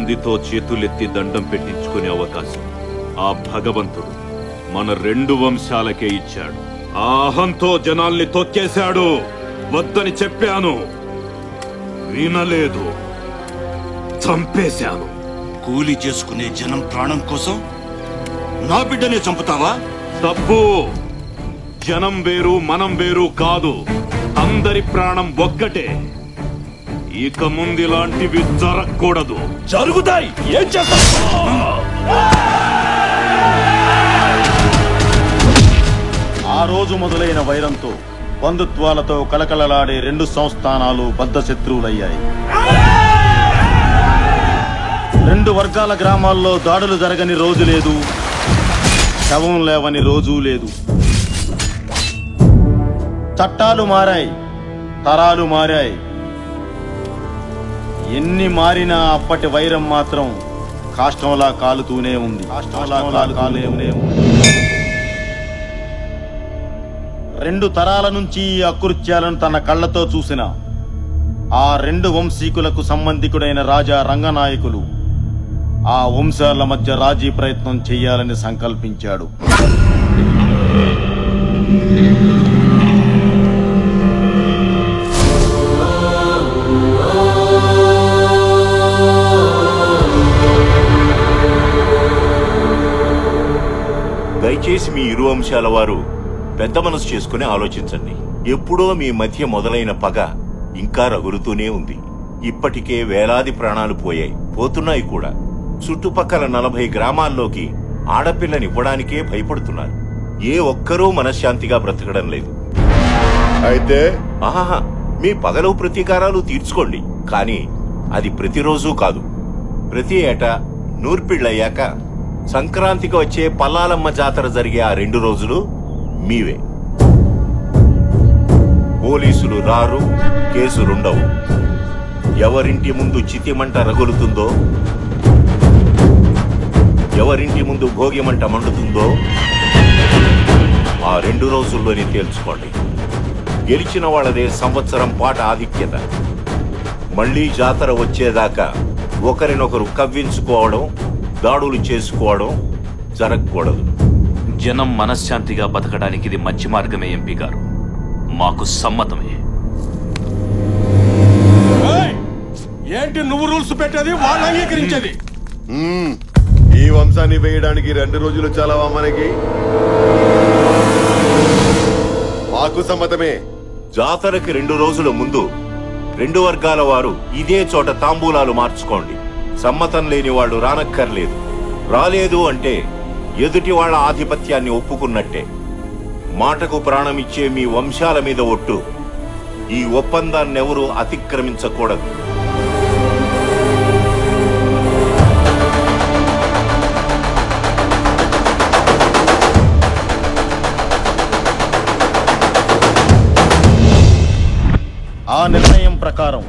మందితో చేతులెత్తి దండం పెట్టించుకునే అవకాశం ఆ భగవంతుడు మన 2 వంశాలకే ఇచ్చాడు. ఆ అహంతో జనాల్ని తొక్కేశాడు. వద్దని చెప్పాను, వినలేదు, చంపేశాను. కూలి చేసుకునే జనం ప్రాణం కోసం నా బిడ్డనే చంపుతావా? తప్పు. జనం వేరు, మనం వేరు కాదు. అందరి ప్రాణం ఒక్కటే. ఇక ముందు ఇలాంటివి జరగకూడదు. జరుగుతాయి. ఏం చేస్తావు? ఆ రోజు మొదలైన వైరంతో బంధుత్వాలతో కలకలలాడే 2 సంస్థానాలు బద్ధ శత్రువులయ్యాయి. 2 వర్గాల గ్రామాల్లో దాడులు జరగని రోజు లేదు, శవం లేవని రోజూ లేదు. చట్టాలు మారాయి, తరాలు మారాయి. ఎన్ని మారినా అప్పటి వైరం మాత్రం కాష్టంలా కాలుతూనే ఉంది. 2 తరాల నుంచి ఈ అకృత్యాలను తన కళ్లతో చూసిన ఆ 2 వంశీకులకు సంబంధికుడైన రాజా రంగనాయకులు ఆ వంశాల మధ్య రాజీ ప్రయత్నం చేయాలని సంకల్పించాడు. దయచేసి మీ ఇరు వంశాల వారు పెద్ద మనసు చేసుకుని ఆలోచించండి. ఎప్పుడో మీ మధ్య మొదలైన పగ ఇంకా రగులుతూనే ఉంది. ఇప్పటికే వేలాది ప్రాణాలు పోతున్నాయి కూడా. చుట్టుపక్కల 40 గ్రామాల్లోకి ఆడపిల్లనివ్వడానికే భయపడుతున్నారు. ఏ ఒక్కరూ మనశ్శాంతిగా బ్రతకడం లేదు. అయితే ఆహా, మీ పగలు ప్రతీకారాలు తీర్చుకోండి, కానీ అది ప్రతిరోజూ కాదు. ప్రతి ఏటా నూర్పిళ్ళయ్యాక సంక్రాంతికి వచ్చే పల్లాలమ్మ జాతర జరిగే ఆ 2 రోజులు మీవే. పోలీసులు రారు, కేసులుండవు. ఎవరింటి ముందు చితిమంట రగులుతుందో, ఎవరింటి ముందు భోగిమంట మండుతుందో ఆ 2 రోజుల్లోనే తేల్చుకోండి. గెలిచిన వాళ్ళదే సంవత్సరం పాట ఆధిక్యత. మళ్లీ జాతర వచ్చేదాకా ఒకరినొకరు కవ్వించుకోవడం, దాడులు చేసుకోవడం జరగకూడదు. జనం మనశ్శాంతిగా బతకడానికి ఇది మంచి మార్గమే ఎంపీ గారు. మాకు సమ్మతమే. ఏంటి నువ్వు రూల్స్ పెట్టేది, వాళ్ళు అంగీకరించేది? ఈ వంశాన్ని వేయడానికి 2 రోజులు చాలవా మనకి? మాకు సమ్మతమే. జాతరకి 2 రోజుల ముందు 2 వర్గాల వారు ఇదే చోట తాంబూలాలు మార్చుకోండి. సమ్మతం లేని వాళ్ళు రానక్కర్లేదు. రాలేదు అంటే ఎదుటి వాళ్ళ ఆధిపత్యాన్ని ఒప్పుకున్నట్టే. మాటకు ప్రాణమిచ్చే మీ వంశాల మీద ఒట్టు. ఈ ఒప్పందాన్నెవరూ అతిక్రమించకూడదు. ఆ నిర్ణయం ప్రకారం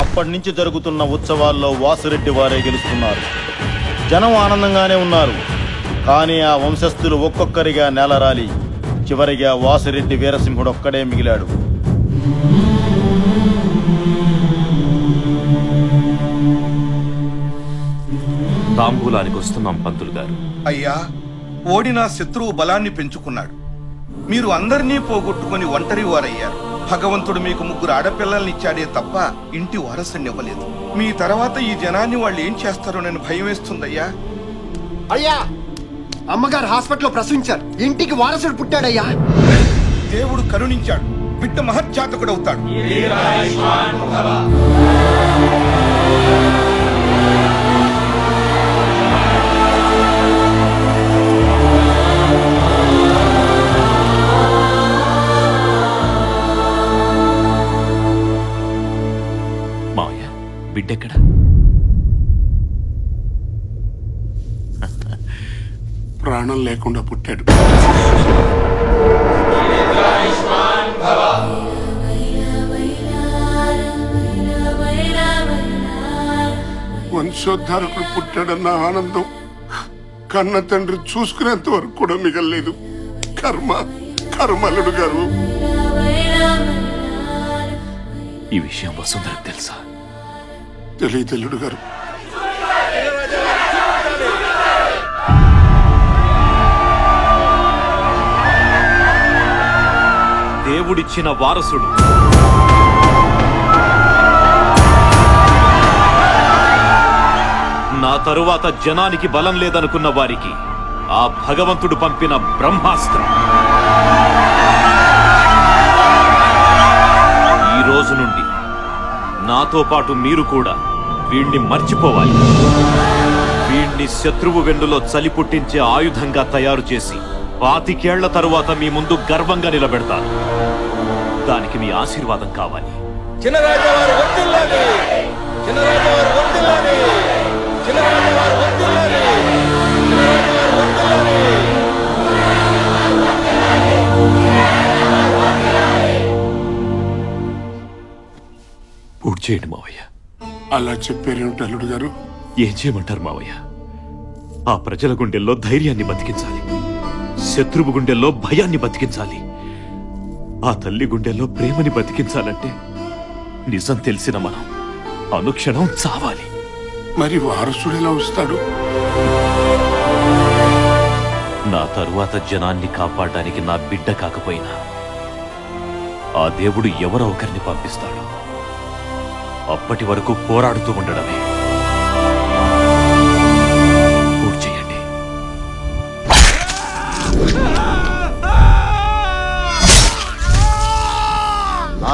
అప్పటి నుంచి జరుగుతున్న ఉత్సవాల్లో వాసురెడ్డి వారే గెలుస్తున్నారు. జనం ఆనందంగానే ఉన్నారు. కానీ ఆ వంశస్థులు ఒక్కొక్కరిగా నేలరాలి చివరిగా వాసిరెడ్డి వీరసింహుడు ఒక్కడే మిగిలాడు. తాంబూలానికి వస్తున్నాం పంతులు గారు. అయ్యా, ఓడిన శత్రువు బలాన్ని పెంచుకున్నాడు. మీరు అందరినీ పోగొట్టుకుని ఒంటరి వారయ్యారు. భగవంతుడు మీకు 3 ఆడపిల్లల్నిచ్చాడే తప్ప ఇంటి వారసునివ్వలేదు. మీ తర్వాత ఈ జనాన్ని వాళ్ళు ఏం చేస్తారోనని భయం వేస్తుందయ్యా. అయ్యా, అమ్మగారు హాస్పిటల్లో ప్రసవించారు. ఇంటికి వారసుడు పుట్టాడయ్యా. దేవుడు కరుణించాడు. బిడ్డ మహత్యాతకుడవుతాడు. మావయ్య, బిడ్డెక్కడా? ప్రాణం లేకుండా పుట్టాడు. వంశోద్ధారకుడు పుట్టాడన్న ఆనందం కన్న తండ్రి చూసుకునేంత వరకు కూడా మిగల్లేదు. కర్మలుడు గారు. ఈ విషయం వసుంధరకు తెలుసా? తెలియదు అల్లుడు గారు. దేవుడిచ్చిన వారసుడు. నా తరువాత జనానికి బలం లేదనుకున్న వారికి ఆ భగవంతుడు పంపిన బ్రహ్మాస్త్రం. ఈ రోజు నుండి నాతో పాటు మీరు కూడా వీణ్ణి మర్చిపోవాలి. వీణ్ణి శత్రువు వెన్నులో చలి పుట్టించే ఆయుధంగా తయారు చేసి 25 ఏళ్ల తరువాత మీ ముందు గర్వంగా నిలబెడతాను. దానికి మీ ఆశీర్వాదం కావాలి. పూర్తి చేయండి మావయ్య. అలా చెప్పారేమిటి అల్లుడు గారు? ఏం చేయమంటారు మావయ్య? ఆ ప్రజల గుండెల్లో ధైర్యాన్ని బతికించాలి, శత్రువు గుండెల్లో భయాన్ని బతికించాలి, ఆ తల్లి గుండెల్లో ప్రేమని బతికించాలంటే నిజం తెలిసిన మనం అనుక్షణం చావాలి. మరి వారసుడు ఎలా వస్తాడు? నా తరువాత జనాన్ని కాపాడడానికి నా బిడ్డ కాకపోయినా ఆ దేవుడు ఎవరో ఒకరిని పంపిస్తాడు. అప్పటి వరకు పోరాడుతూ ఉండడమే. పూర్తి చేయండి.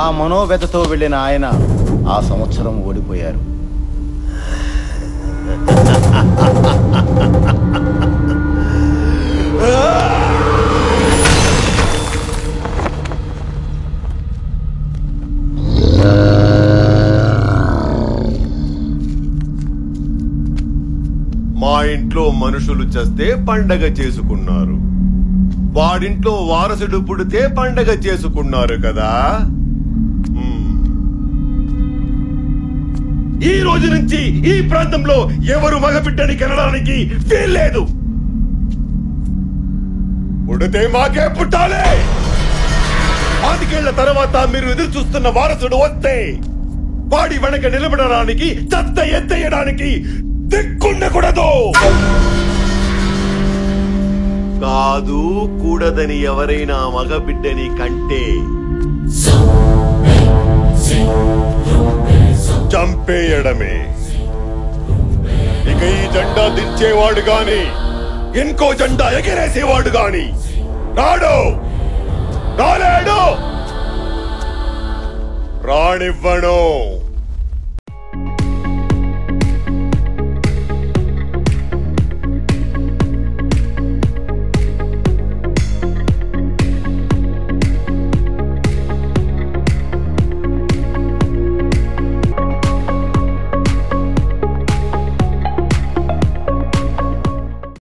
ఆ మనోవ్యతతో వెళ్ళిన ఆయన ఆ సంవత్సరం ఓడిపోయారు. మా ఇంట్లో మనుషులు చస్తే పండగ చేసుకున్నారు, వాడింట్లో వారసుడు పుడితే పండగ చేసుకున్నారు కదా. ఈ రోజు నుంచి ఈ ప్రాంతంలో ఎవరు మగబిడ్డని కనడానికి వీల్లేదు. పుడితే మాకే పుట్టాలి. 5 ఏళ్ల తర్వాత మీరు ఎదురు చూస్తున్న వారసుడు వస్తే వాడి వెనక నిలబడడానికి, చెత్త ఎత్తేయడానికి దిక్కుండకూడదు. కాదు, కూడదని ఎవరైనా మగబిడ్డని కంటే చంపేయడమే. ఇక ఈ జెండా దించేవాడు గాని ఇంకో జెండా ఎగిరేసేవాడు గాని రాడు, రాలేడు, రానివ్వను.